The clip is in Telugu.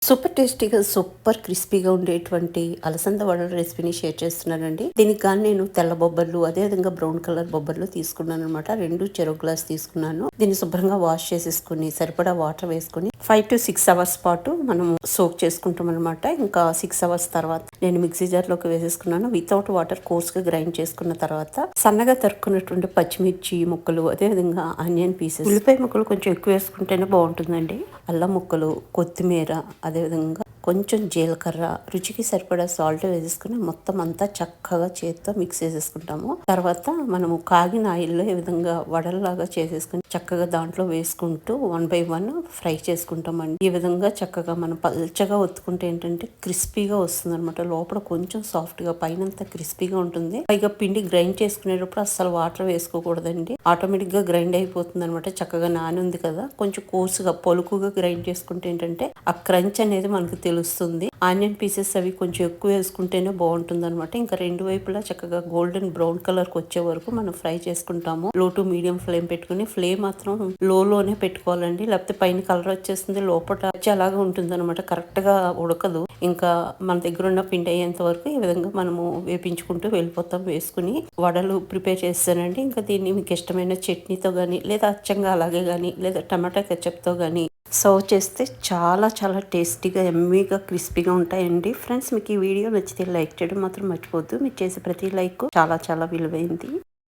సూపర్ టేస్టీగా, సూపర్ క్రిస్పీగా ఉండేటువంటి అలసంద వడల రెసిపీని షేర్ చేస్తున్నానండి. దీనికి కానీ నేను తెల్ల బొబ్బర్లు, అదేవిధంగా బ్రౌన్ కలర్ బొబ్బర్లు తీసుకున్నాను అనమాట. 2 చెరో గ్లాస్ తీసుకున్నాను. దీన్ని శుభ్రంగా వాష్ చేసేసుకుని సరిపడా వాటర్ వేసుకుని 5 to 6 అవర్స్ పాటు మనం సోక్ చేసుకుంటాం అనమాట. ఇంకా 6 అవర్స్ తర్వాత నేను మిక్సీ జార్లోకి వేసేసుకున్నాను. వితౌట్ వాటర్ కోర్స్గా గ్రైండ్ చేసుకున్న తర్వాత సన్నగా తరుక్కున్నటువంటి పచ్చిమిర్చి ముక్కలు, అదేవిధంగా ఆనియన్ పీసెస్, ఉల్లిపాయ ముక్కలు కొంచెం ఎక్కువ వేసుకుంటేనే బాగుంటుందండి. అల్లం ముక్కలు, కొత్తిమీర, అదేవిధంగా కొంచెం జీలకర్ర, రుచికి సరిపడా సాల్ట్ వేసేసుకుని మొత్తం అంతా చక్కగా చేతితో మిక్స్ చేసేసుకుంటాము. తర్వాత మనము కాగిన ఆయిల్లో ఈ విధంగా వడల్లాగా చేసేసుకుని చక్కగా దాంట్లో వేసుకుంటూ 1 by 1 ఫ్రై చేసుకుంటామండి. ఈ విధంగా చక్కగా మనం పల్చగా ఒత్తుకుంటే ఏంటంటే క్రిస్పీగా వస్తుంది అనమాట. లోపల కొంచెం సాఫ్ట్ గా, పైనంతా క్రిస్పీగా ఉంటుంది. పైగా పిండి గ్రైండ్ చేసుకునేటప్పుడు అస్సలు వాటర్ వేసుకోకూడదండి. ఆటోమేటిక్ గా గ్రైండ్ అయిపోతుంది అనమాట. చక్కగా నాని ఉంది కదా, కొంచెం కోర్సుగా పొలుకుగా గ్రైండ్ చేసుకుంటే ఏంటంటే ఆ క్రంచ్ అనేది మనకు తెలుస్తుంది. ఆనియన్ పీసెస్ అవి కొంచెం ఎక్కువ వేసుకుంటేనే బాగుంటుంది అనమాట. ఇంకా రెండు వైపులా చక్కగా గోల్డెన్ బ్రౌన్ కలర్ కి వచ్చే వరకు మనం ఫ్రై చేసుకుంటాము. లో టు మీడియం ఫ్లేమ్ పెట్టుకుని, ఫ్లేమ్ మాత్రం లోనే పెట్టుకోవాలండి. లేకపోతే పైన కలర్ వచ్చేస్తుంది, లోపల అలాగా ఉంటుంది అనమాట. కరెక్ట్ గా ఉడకదు. ఇంకా మన దగ్గర ఉన్న పిండి అయ్యేంత వరకు ఈ విధంగా మనము వేపించుకుంటూ వెళ్ళిపోతాం. వేసుకుని వడలు ప్రిపేర్ చేస్తానండి. ఇంకా దీన్ని మీకు ఇష్టమైన చట్నీతో గానీ, లేదా అచ్చంగా అలాగే గానీ, లేదా టమాటా కెచప్తో గానీ సర్వ్ చేస్తే చాలా చాలా టేస్టీగా, ఎమ్మీగా, క్రిస్పీగా ఉంటాయండి. ఫ్రెండ్స్, మీకు ఈ వీడియో నచ్చితే లైక్ చేయడం మాత్రం మర్చిపోద్దు. మీరు చేసే ప్రతి లైక్ చాలా చాలా విలువైంది.